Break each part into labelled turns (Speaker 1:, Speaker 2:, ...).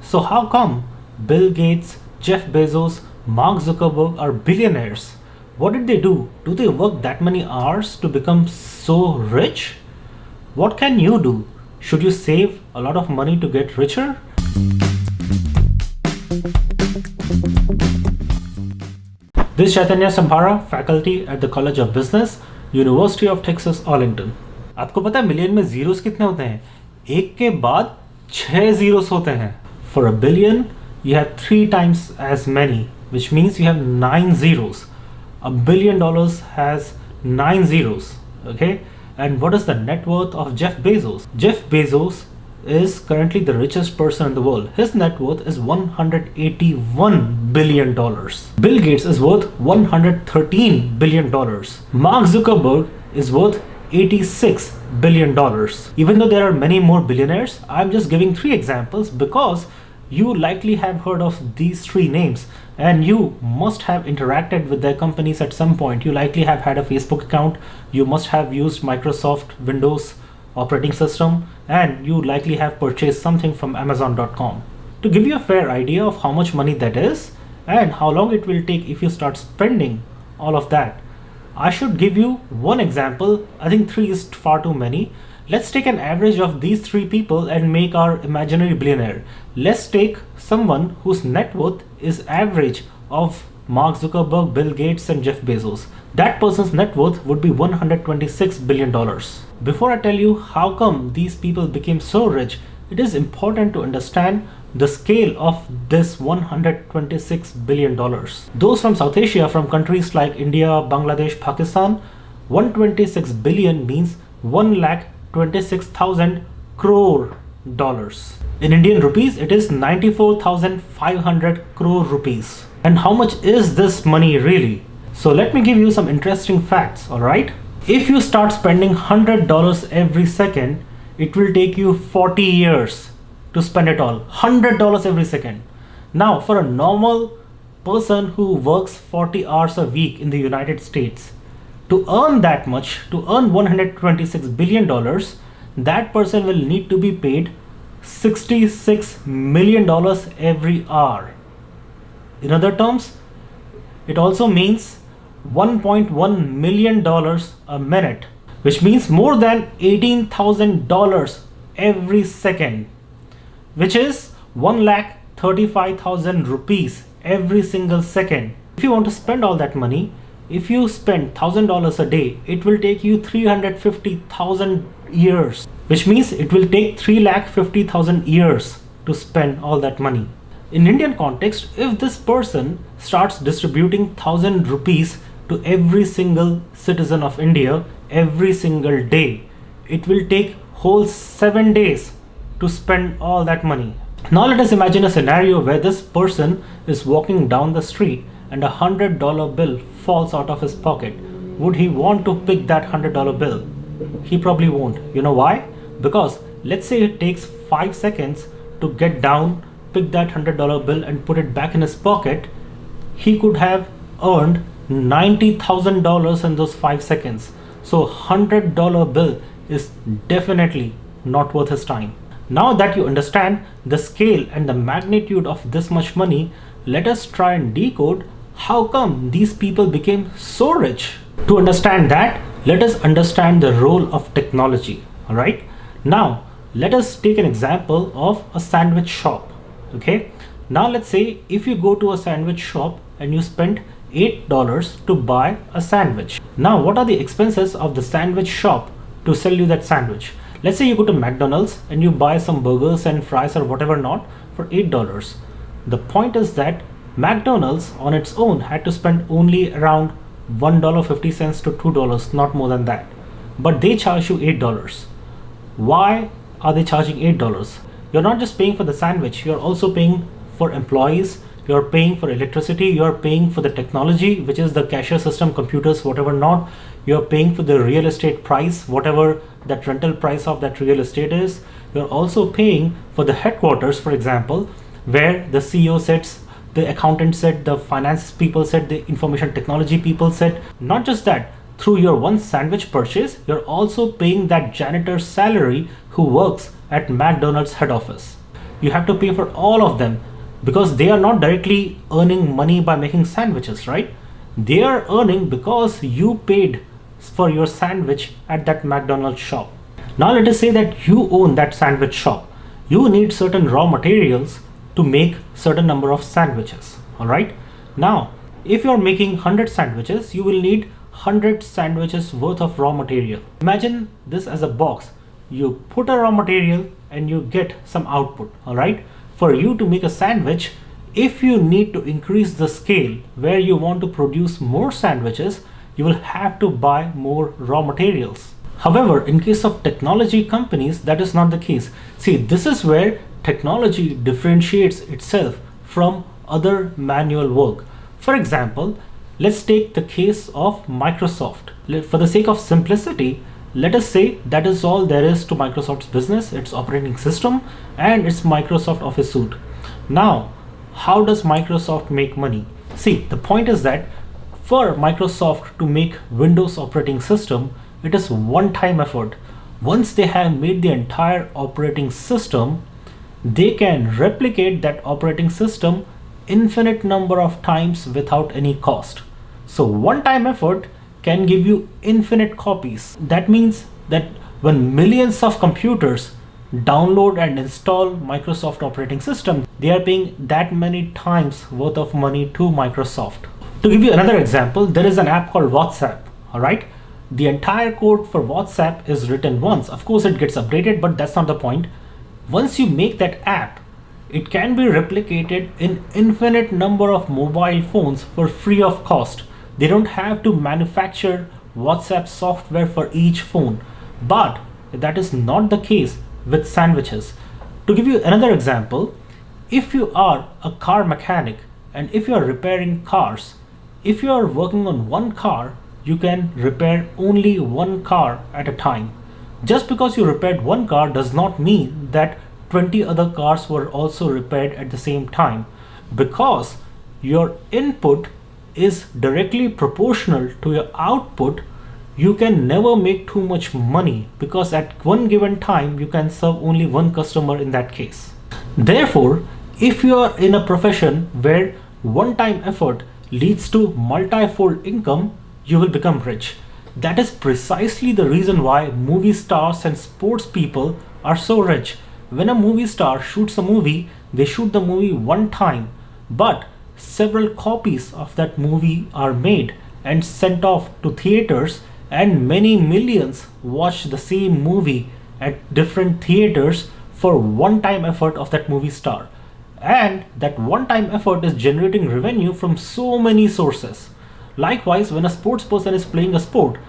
Speaker 1: So how come Bill Gates, Jeff Bezos, Mark Zuckerberg are billionaires? What did they do? Do they work that many hours to become so rich? What can you do? Should you save a lot of money to get richer? This is Chaitanya Samphara, faculty at the College of Business, University of Texas, Arlington. आपको पता है million में zeros कितने होते हैं? एक के बाद 6 जीरोस होते हैं. For a billion, you have 3 times as many, which means you have 9 zeros. $1 billion has 9 zeros. Okay? And what is the net worth of Jeff Bezos? Jeff Bezos is currently the richest person in the world. His net worth is $181 billion. Bill Gates is worth $113 billion. Mark Zuckerberg is worth $86 billion. Even though there are many more billionaires, I'm just giving 3 examples because you likely have heard of these 3 names and you must have interacted with their companies at some point. You likely have had a Facebook account, you must have used Microsoft Windows operating system, and you likely have purchased something from Amazon.com. To give you a fair idea of how much money that is and how long it will take if you start spending all of that, I should give you one example. I think 3 is far too many. Let's take an average of these 3 people and make our imaginary billionaire. Let's take someone whose net worth is average of Mark Zuckerberg, Bill Gates and Jeff Bezos. That person's net worth would be $126 billion. Before I tell you how come these people became so rich, it is important to understand the scale of this $126 billion. Those from South Asia, from countries like India, Bangladesh, Pakistan, 126 billion means 1,26,000 crore dollars. In Indian rupees, it is 94,500 crore rupees. And how much is this money really? So let me give you some interesting facts, alright? If you start spending $100 every second, it will take you 40 years to spend it all. $100 every second. Now, for a normal person who works 40 hours a week in the United States, to earn that much, to earn $126 billion, that person will need to be paid $66 million every hour. In other terms, it also means $1.1 million a minute, which means more than $18,000 every second, which is 1,35,000 rupees every single second. If you want to spend all that money, if you spend $1,000 a day, it will take you 350,000 years, which means it will take 3,50,000 years to spend all that money. In Indian context, if this person starts distributing 1,000 rupees to every single citizen of India every single day, it will take whole 7 days to spend all that money. Now let us imagine a scenario where this person is walking down the street and a $100 bill falls out of his pocket. Would he want to pick that $100 bill? He probably won't. You know why? Because let's say it takes 5 seconds to get down, pick that $100 bill and put it back in his pocket. He could have earned $90,000 in those 5 seconds. So $100 bill is definitely not worth his time. Now that you understand the scale and the magnitude of this much money, let us try and decode how come these people became so rich. To understand that, let us understand the role of technology. Alright? Now, let us take an example of a sandwich shop. Okay? Now let's say if you go to a sandwich shop and you spend $8 to buy a sandwich. Now what are the expenses of the sandwich shop to sell you that sandwich? Let's say you go to McDonald's and you buy some burgers and fries or whatever not for $8. The point is that McDonald's on its own had to spend only around $1.50 to $2, not more than that. But they charge you $8. Why are they charging $8? You're not just paying for the sandwich, you're also paying for employees, you're paying for electricity, you're paying for the technology, which is the cashier system, computers, whatever not. You're paying for the real estate price, whatever that rental price of that real estate is. You're also paying for the headquarters, for example, where the CEO sits, the accountant sit, the finance people sit, the information technology people sit. Not just that, through your one sandwich purchase, you're also paying that janitor's salary who works at McDonald's head office. you have to pay for all of them, because they are not directly earning money by making sandwiches, right? They are earning because you paid for your sandwich at that McDonald's shop. Now let us say that you own that sandwich shop. You need certain raw materials to make certain number of sandwiches, all right? Now, if you're making 100 sandwiches, you will need 100 sandwiches worth of raw material. Imagine this as a box. You put a raw material and you get some output, all right? For you to make a sandwich, if you need to increase the scale where you want to produce more sandwiches, you will have to buy more raw materials. However, in case of technology companies, that is not the case. See, this is where technology differentiates itself from other manual work. For example, let's take the case of Microsoft. For the sake of simplicity, let us say that is all there is to Microsoft's business, its operating system and its Microsoft Office suite. Now, how does Microsoft make money? See, the point is that for Microsoft to make Windows operating system, it is one-time effort. Once they have made the entire operating system, they can replicate that operating system infinite number of times without any cost. So one-time effort can give you infinite copies. That means that when millions of computers download and install Microsoft operating system, they are paying that many times worth of money to Microsoft. To give you another example, there is an app called WhatsApp, all right? The entire code for WhatsApp is written once. Of course, it gets updated, but that's not the point. Once you make that app, it can be replicated in infinite number of mobile phones for free of cost. They don't have to manufacture WhatsApp software for each phone. But that is not the case with sandwiches. To give you another example, if you are a car mechanic and if you are repairing cars, if you are working on one car, you can repair only one car at a time. Just because you repaired one car does not mean that 20 other cars were also repaired at the same time, because your input is directly proportional to your output. You can never make too much money because at one given time you can serve only one customer in that case. Therefore, if you are in a profession where one-time effort leads to multi-fold income, you will become rich. That is precisely the reason why movie stars and sports people are so rich. When a movie star shoots a movie, they shoot the movie one time, but several copies of that movie are made and sent off to theaters, and many millions watch the same movie at different theaters for one-time effort of that movie star. And that one-time effort is generating revenue from so many sources. Likewise, when a sports person is playing a sport,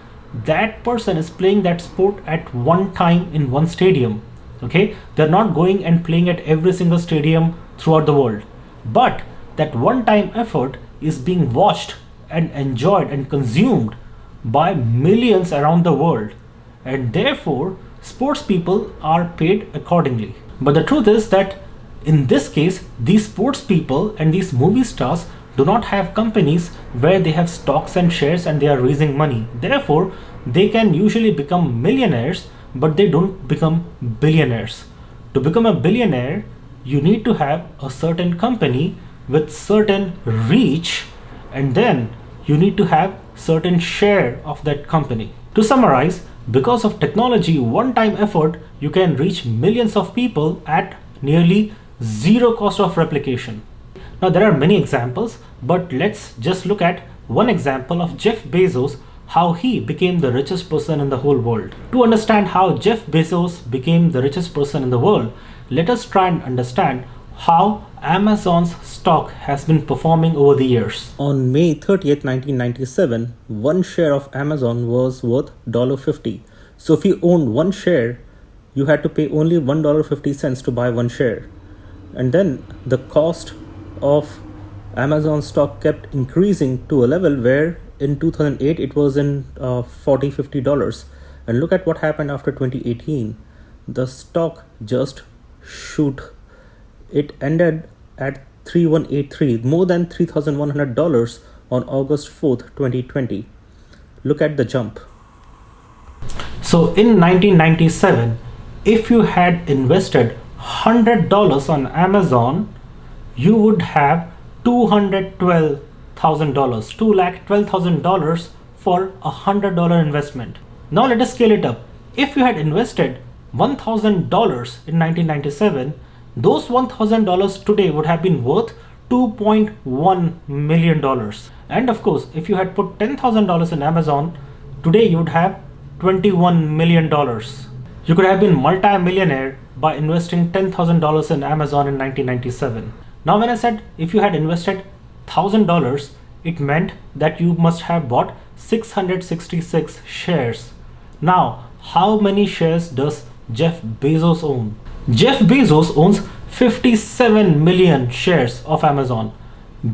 Speaker 1: that person is playing that sport at one time in one stadium. Okay, they're not going and playing at every single stadium throughout the world. But that one-time effort is being watched and enjoyed and consumed by millions around the world. And therefore, sports people are paid accordingly. But the truth is that in this case, these sports people and these movie stars do not have companies where they have stocks and shares and they are raising money. Therefore, they can usually become millionaires, but they don't become billionaires. To become a billionaire, you need to have a certain company with certain reach, and then you need to have certain share of that company. To summarize, because of technology, one-time effort, you can reach millions of people at nearly zero cost of replication. Now there are many examples, but let's just look at one example of Jeff Bezos, how he became the richest person in the whole world. To understand how Jeff Bezos became the richest person in the world, let us try and understand how Amazon's stock has been performing over the years. On May 30th, 1997, one share of Amazon was worth $50. So if you owned one share, you had to pay only $1.50 to buy one share. And then the cost of Amazon stock kept increasing to a level where in 2008 it was in $40-50. And look at what happened after 2018. The stock just shoot. It ended at 3183, more than $3,100 on August 4th, 2020. Look at the jump. So in 1997, if you had invested $100 on Amazon, you would have $212,000, $212,000 for $100 investment. Now let us scale it up. If you had invested $1,000 in 1997, those $1,000 today would have been worth $2.1 million. And of course, if you had put $10,000 in Amazon, today you would have $21 million. You could have been multi-millionaire by investing $10,000 in Amazon in 1997. Now when I said if you had invested $1,000, it meant that you must have bought 666 shares. Now, how many shares does Jeff Bezos own? Jeff Bezos owns 57 million shares of Amazon.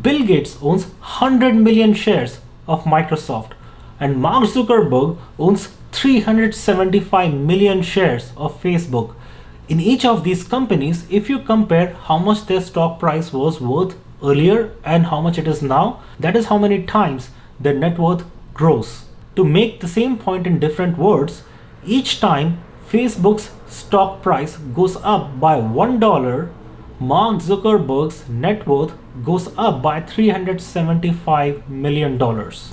Speaker 1: Bill Gates owns 100 million shares of Microsoft. And Mark Zuckerberg owns 375 million shares of Facebook. In each of these companies, if you compare how much their stock price was worth earlier and how much it is now, that is how many times their net worth grows. To make the same point in different words, each time Facebook's stock price goes up by $1, Mark Zuckerberg's net worth goes up by $375 million.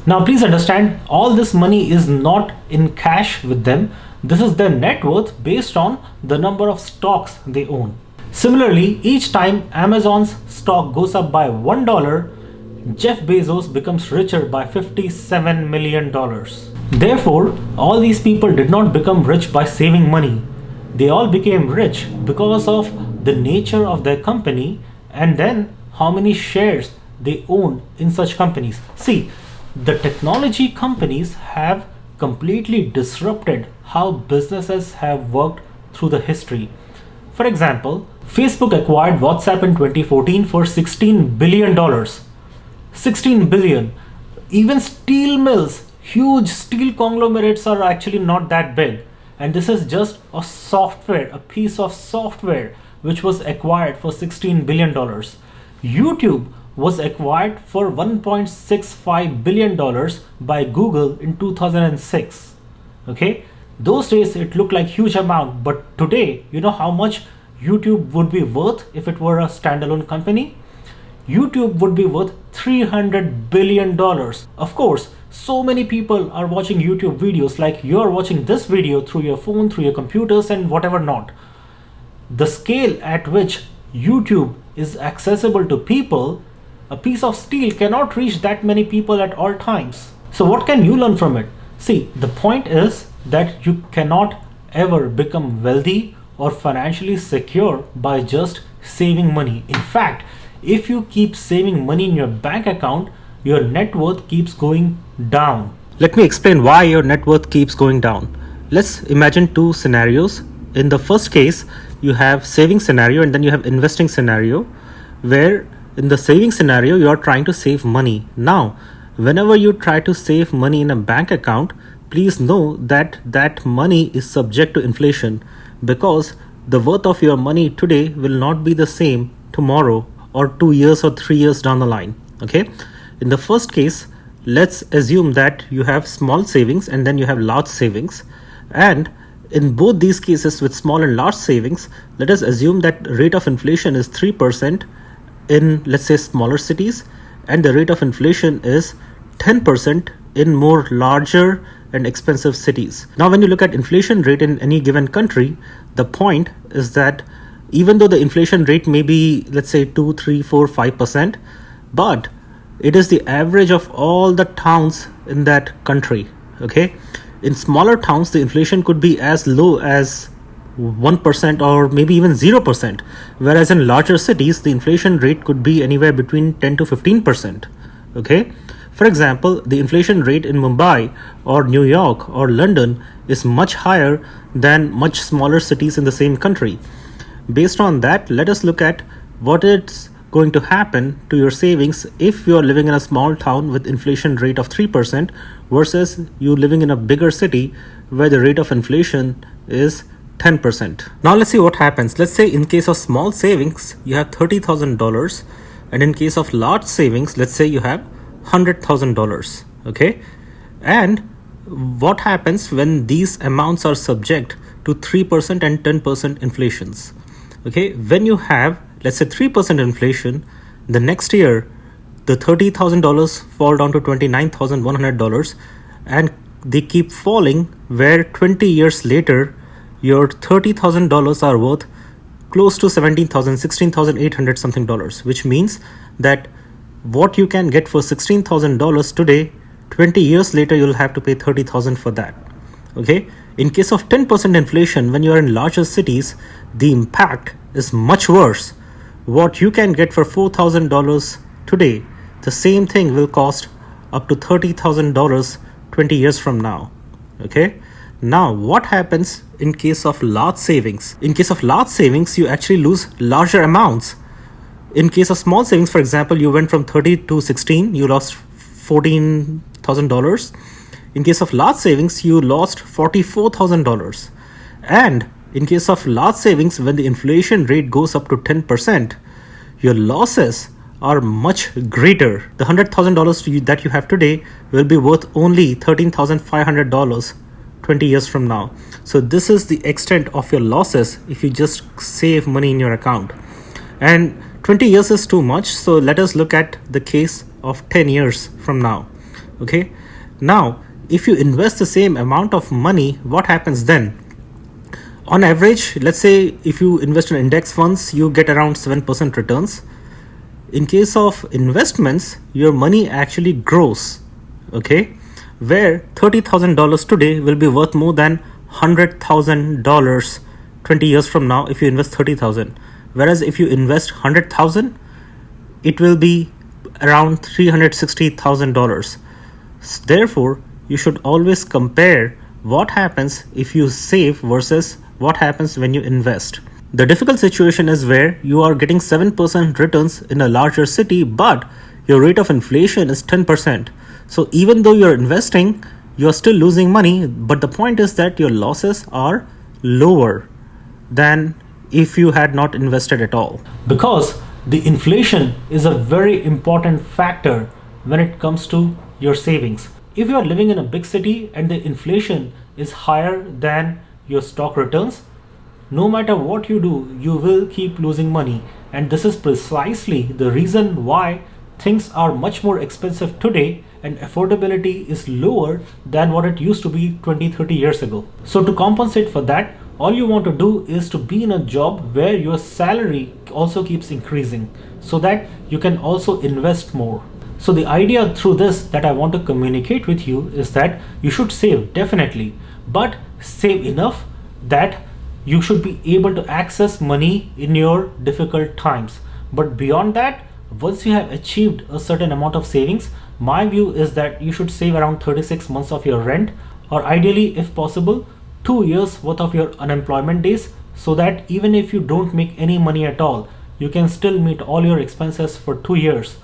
Speaker 1: Now please understand, all this money is not in cash with them. This is their net worth based on the number of stocks they own. Similarly, each time Amazon's stock goes up by $1, Jeff Bezos becomes richer by $57 million. Therefore, all these people did not become rich by saving money. They all became rich because of the nature of their company and then how many shares they own in such companies. See, the technology companies have completely disrupted how businesses have worked through the history. For example, Facebook acquired WhatsApp in 2014 for $16 billion. 16 billion. Even steel mills, huge steel conglomerates are actually not that big. And this is just a software, a piece of software which was acquired for $16 billion. YouTube was acquired for $1.65 billion by Google in 2006. Okay, those days it looked like huge amount, but today, you know how much YouTube would be worth if it were a standalone company? YouTube would be worth $300 billion. Of course, so many people are watching YouTube videos like you're watching this video through your phone, through your computers and whatever not. The scale at which YouTube is accessible to people, a piece of steel cannot reach that many people at all times. So what can you learn from it? See, the point is that you cannot ever become wealthy or financially secure by just saving money. In fact, if you keep saving money in your bank account, your net worth keeps going down. Let me explain why your net worth keeps going down. Let's imagine two scenarios. In the first case, you have saving scenario and then you have investing scenario, where in the saving scenario, you are trying to save money. Now, whenever you try to save money in a bank account, please know that that money is subject to inflation, because the worth of your money today will not be the same tomorrow or 2 years or 3 years down the line. Okay. In the first case, let's assume that you have small savings and then you have large savings. And in both these cases with small and large savings, let us assume that rate of inflation is 3% in, let's say, smaller cities, and the rate of inflation is 10% in more larger and expensive cities. Now, when you look at inflation rate in any given country, the point is that even though the inflation rate may be, let's say, 2, 3, 4, 5%, but it is the average of all the towns in that country. Okay. In smaller towns, the inflation could be as low as 1% or maybe even 0%, whereas in larger cities, the inflation rate could be anywhere between 10 to 15%. Okay. For example, the inflation rate in Mumbai or New York or London is much higher than much smaller cities in the same country. Based on that, let us look at what is going to happen to your savings if you are living in a small town with inflation rate of 3% versus you living in a bigger city where the rate of inflation is 10%. Now let's see what happens. Let's say in case of small savings, you have $30,000, and in case of large savings, let's say you have $100,000. Okay. And what happens when these amounts are subject to 3% and 10% inflations? Okay, when you have, let's say, 3% inflation, the next year the $30,000 fall down to $29,100, and they keep falling, where 20 years later your $30,000 are worth close to 17,000, 16,800 something dollars, which means that what you can get for $16,000 today, 20 years later you'll have to pay 30,000 for that. Okay, in case of 10% inflation, when you are in larger cities, the impact is much worse. What you can get for $4,000 today, the same thing will cost up to $30,000 20 years from now. Okay, now what happens in case of large savings? In case of large savings, you actually lose larger amounts. In case of small savings, for example, you went from 30 to 16, you lost $14,000. In case of large savings, you lost $44,000. And in case of large savings, when the inflation rate goes up to 10%, your losses are much greater. The $100,000 that you have today will be worth only $13,500 20 years from now. So this is the extent of your losses if you just save money in your account. And 20 years is too much, so let us look at the case of 10 years from now. Okay, now if you invest the same amount of money, what happens then? On average, let's say if you invest in index funds, you get around 7% returns. In case of investments, your money actually grows. Okay, where $30,000 today will be worth more than $100,000 20 years from now if you invest 30,000. Whereas if you invest 100,000, it will be around $360,000. Therefore, you should always compare what happens if you save versus what happens when you invest. The difficult situation is where you are getting 7% returns in a larger city, but your rate of inflation is 10%. So even though you're investing, you're still losing money, but the point is that your losses are lower than if you had not invested at all. Because the inflation is a very important factor when it comes to your savings. If you are living in a big city and the inflation is higher than your stock returns, no matter what you do, you will keep losing money. And this is precisely the reason why things are much more expensive today and affordability is lower than what it used to be 20-30 years ago. So to compensate for that, all you want to do is to be in a job where your salary also keeps increasing so that you can also invest more. So the idea through this that I want to communicate with you is that you should save, definitely, but save enough that you should be able to access money in your difficult times. But beyond that, once you have achieved a certain amount of savings, my view is that you should save around 36 months of your rent, or ideally, if possible, 2 years worth of your unemployment days, so that even if you don't make any money at all, you can still meet all your expenses for 2 years.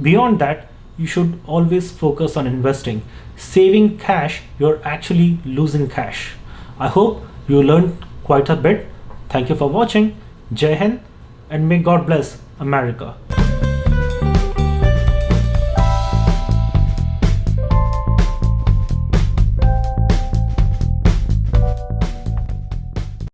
Speaker 1: Beyond that, you should always focus on investing. Saving cash, you're actually losing cash. I hope you learned quite a bit. Thank you for watching. Jai Hind, and may God bless America.